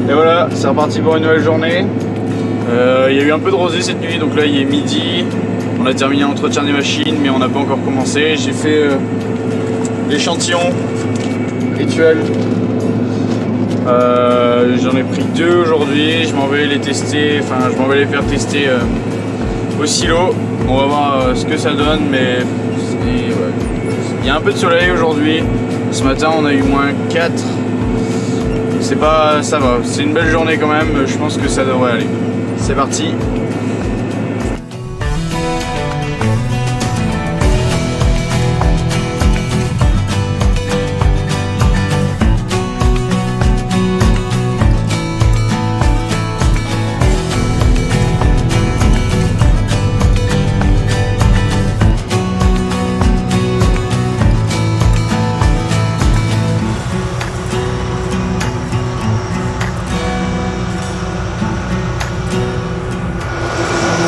Et voilà, c'est reparti pour une nouvelle journée. Il y a eu un peu de rosée cette nuit, donc là il est midi. On a terminé l'entretien des machines, mais on n'a pas encore commencé. J'ai fait l'échantillon rituel. J'en ai pris 2 aujourd'hui. Je m'en vais les tester, enfin je m'en vais les faire tester au silo. On va voir ce que ça donne, mais ouais. Il y a un peu de soleil aujourd'hui. Ce matin on a eu -4. C'est pas, ça va, c'est une belle journée quand même. Je pense que ça devrait aller. C'est parti.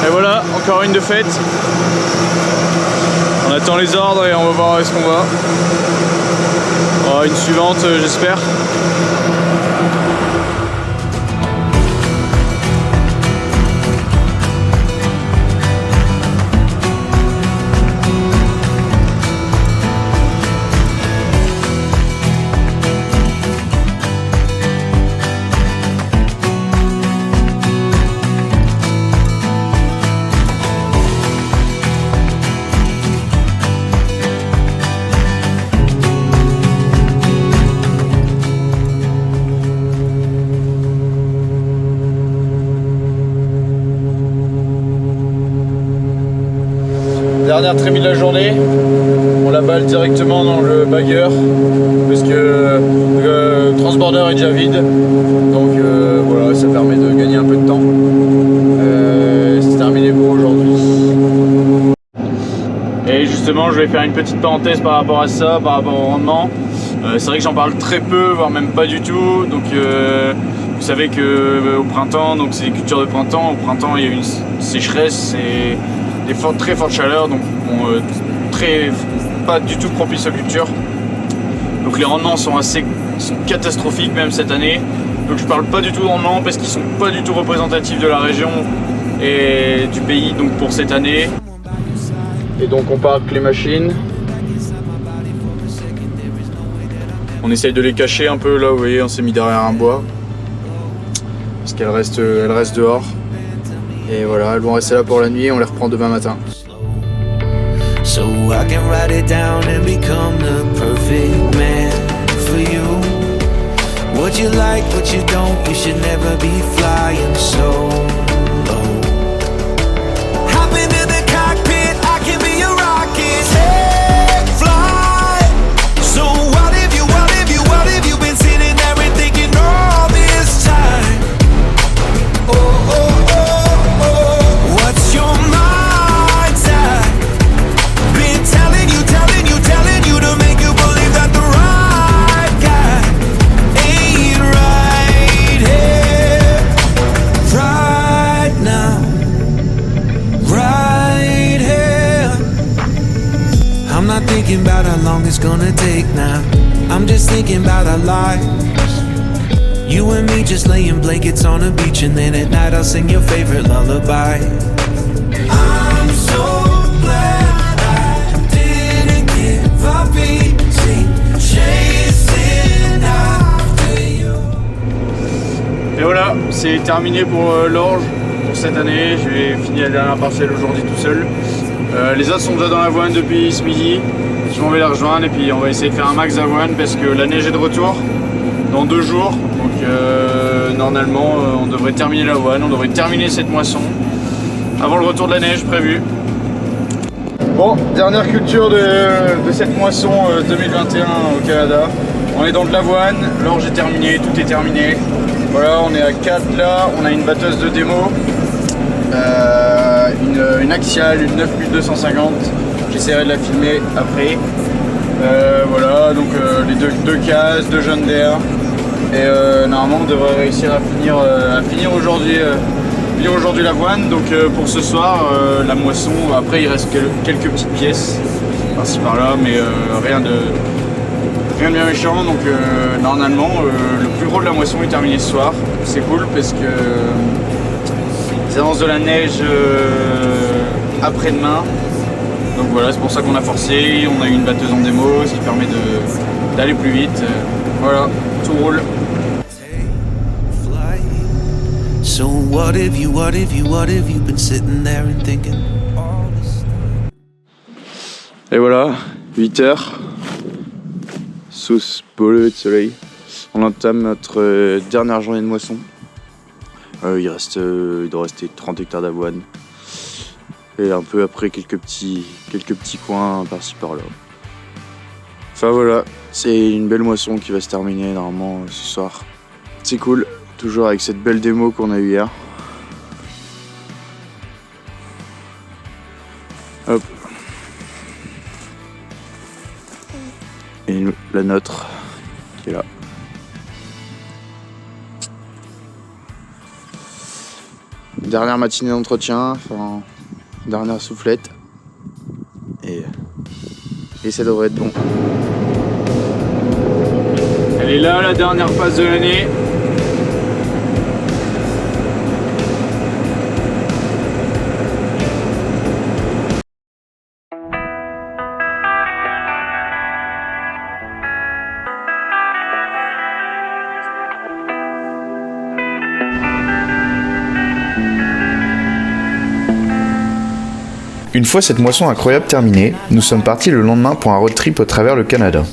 Et voilà, encore une de faite. On attend les ordres et on va voir où est-ce qu'on va. Oh, une suivante, j'espère. Dernière trémie de la journée, on la balle directement dans le bagger parce que le transborder est déjà vide, donc voilà, ça permet de gagner un peu de temps. C'est terminé pour aujourd'hui. Et justement, je vais faire une petite parenthèse par rapport à ça, par rapport au rendement. C'est vrai que j'en parle très peu, voire même pas du tout. Donc vous savez que au printemps, donc c'est des cultures de printemps. Au printemps, il y a une sécheresse et des très fortes chaleurs, donc bon, pas du tout propice aux cultures. Donc les rendements sont catastrophiques même cette année. Donc je parle pas du tout de rendement parce qu'ils sont pas du tout représentatifs de la région et du pays donc pour cette année. Et donc on parque les machines. On essaye de les cacher un peu là, vous voyez, on s'est mis derrière un bois parce qu'elles restent dehors. Et voilà, elles vont rester là pour la nuit et on les reprend demain matin. So I can write it down and become the perfect man for you. What you like, what you don't, you should never be flying so low. Hop into the cockpit, I can be a rocket. Take flight. So what have you been sitting there and thinking all this time? What's your mind's at? Been telling you to make you believe that the right guy ain't right here, right now, right here. I'm not thinking about how long it's gonna take now. I'm just thinking about our lives. You and me just laying blankets on a beach, and then at night I'll sing your favorite lullaby. I'm so glad I didn't give up easy, chasing after you. Et voilà, c'est terminé pour l'orge pour cette année. J'ai fini la dernière parcelle aujourd'hui tout seul. Les autres sont déjà dans l'avoine depuis ce midi. Je m'en vais les rejoindre et puis on va essayer de faire un max d'avoine parce que la neige est de retour dans 2 jours. Donc normalement on devrait terminer l'avoine, on devrait terminer cette moisson avant le retour de la neige prévu. Bon, dernière culture de cette moisson 2021 au Canada. On est dans de l'avoine, l'orge est terminée, tout est terminé. Voilà, on est à 4 là, on a une batteuse de démo, une axiale, une 9250. J'essaierai de la filmer après. Voilà, donc les deux cases, 2 jeunes d'air. Et normalement on devrait réussir à finir aujourd'hui l'avoine. Donc pour ce soir la moisson, après il reste quelques petites pièces par-ci par-là, mais rien Rien de bien méchant, donc normalement le plus gros de la moisson est terminé ce soir. C'est cool parce que ils annoncent de la neige après-demain. Donc voilà, c'est pour ça qu'on a forcé. On a eu une batteuse en démo, ce qui permet d'aller plus vite. Voilà, tout roule. So what have you been sitting there and thinking all this time? Et voilà, 8h, sous beau lever de soleil. On entame notre dernière journée de moisson. Il doit rester 30 hectares d'avoine. Et un peu après quelques petits coins par-ci par-là. Enfin voilà, c'est une belle moisson qui va se terminer normalement ce soir. C'est cool, toujours avec cette belle démo qu'on a eue hier. Hop. Et la nôtre qui est là. Dernière matinée d'entretien, enfin dernière soufflette. Et ça devrait être bon. Elle est là, la dernière passe de l'année. Une fois cette moisson incroyable terminée, nous sommes partis le lendemain pour un road trip au travers le Canada.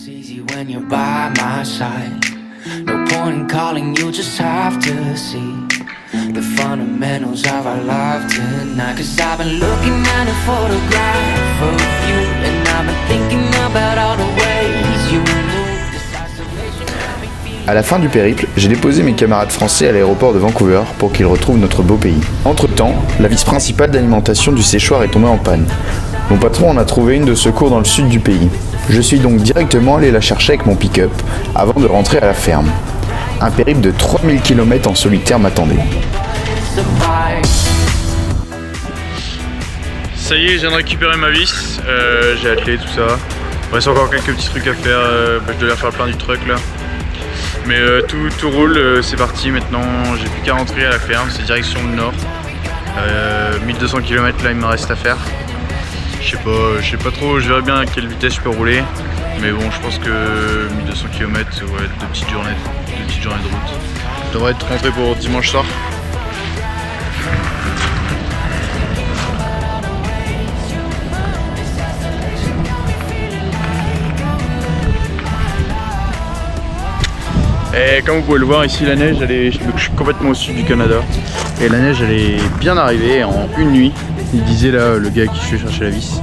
À la fin du périple, j'ai déposé mes camarades français à l'aéroport de Vancouver pour qu'ils retrouvent notre beau pays. Entre-temps, la vis principale d'alimentation du séchoir est tombée en panne. Mon patron en a trouvé une de secours dans le sud du pays. Je suis donc directement allé la chercher avec mon pick-up avant de rentrer à la ferme. Un périple de 3000 km en solitaire m'attendait. Ça y est, je viens de récupérer ma vis, j'ai attelé tout ça. Il reste encore quelques petits trucs à faire, je devais faire plein du truc là. Mais tout roule, c'est parti maintenant, j'ai plus qu'à rentrer à la ferme, c'est direction le nord. 1200 km là il me reste à faire. Je sais pas trop, je verrai bien à quelle vitesse je peux rouler. Mais bon, je pense que 1200 km, ouais, deux petites journées de route. Je devrais être rentré pour dimanche soir. Et comme vous pouvez le voir ici, la neige, je suis complètement au sud du Canada. Et la neige, elle est bien arrivée en une nuit. Il disait là, le gars qui je suis chercher la vis.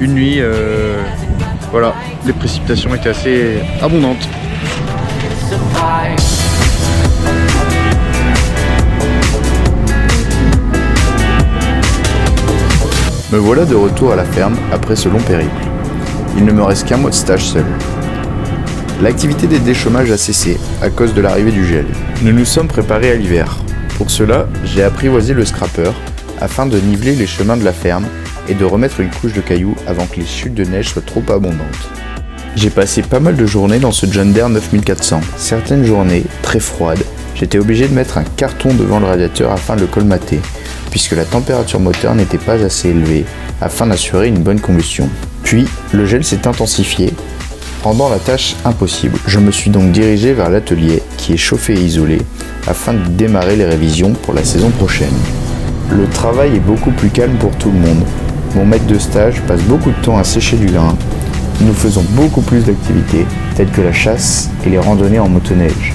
Une nuit, voilà, les précipitations étaient assez abondantes. Me voilà de retour à la ferme après ce long périple. Il ne me reste qu'un mois de stage seul. L'activité des déchômages a cessé à cause de l'arrivée du gel. Nous nous sommes préparés à l'hiver. Pour cela, j'ai apprivoisé le scrapper afin de niveler les chemins de la ferme et de remettre une couche de cailloux avant que les chutes de neige soient trop abondantes. J'ai passé pas mal de journées dans ce John Deere 9400. Certaines journées, très froides, j'étais obligé de mettre un carton devant le radiateur afin de le colmater, puisque la température moteur n'était pas assez élevée afin d'assurer une bonne combustion. Puis, le gel s'est intensifié, rendant la tâche impossible. Je me suis donc dirigé vers l'atelier qui est chauffé et isolé afin de démarrer les révisions pour la saison prochaine. Le travail est beaucoup plus calme pour tout le monde. Mon maître de stage passe beaucoup de temps à sécher du grain. Nous faisons beaucoup plus d'activités telles que la chasse et les randonnées en motoneige.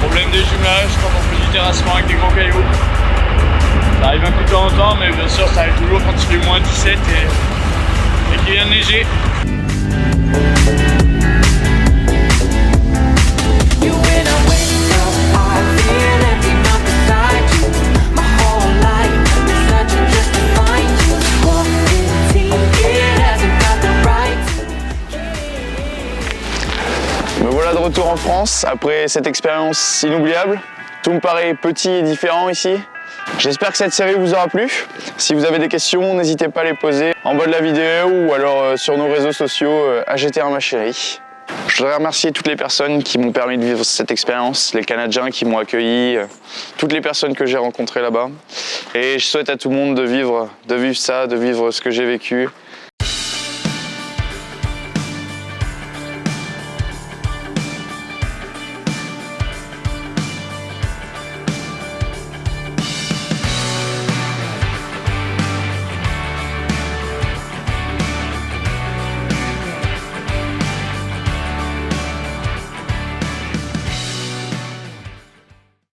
Problème des jumelages quand on fait du terrassement avec des gros cailloux. Ça arrive un peu de temps en temps, mais bien sûr ça arrive toujours quand il fait moins 17 et qu'il vient de neiger. Me voilà de retour en France après cette expérience inoubliable. Tout me paraît petit et différent ici. J'espère que cette série vous aura plu. Si vous avez des questions, n'hésitez pas à les poser en bas de la vidéo ou alors sur nos réseaux sociaux AGTR ma chérie. Je voudrais remercier toutes les personnes qui m'ont permis de vivre cette expérience, les Canadiens qui m'ont accueilli, toutes les personnes que j'ai rencontrées là-bas. Et je souhaite à tout le monde de vivre ça, de vivre ce que j'ai vécu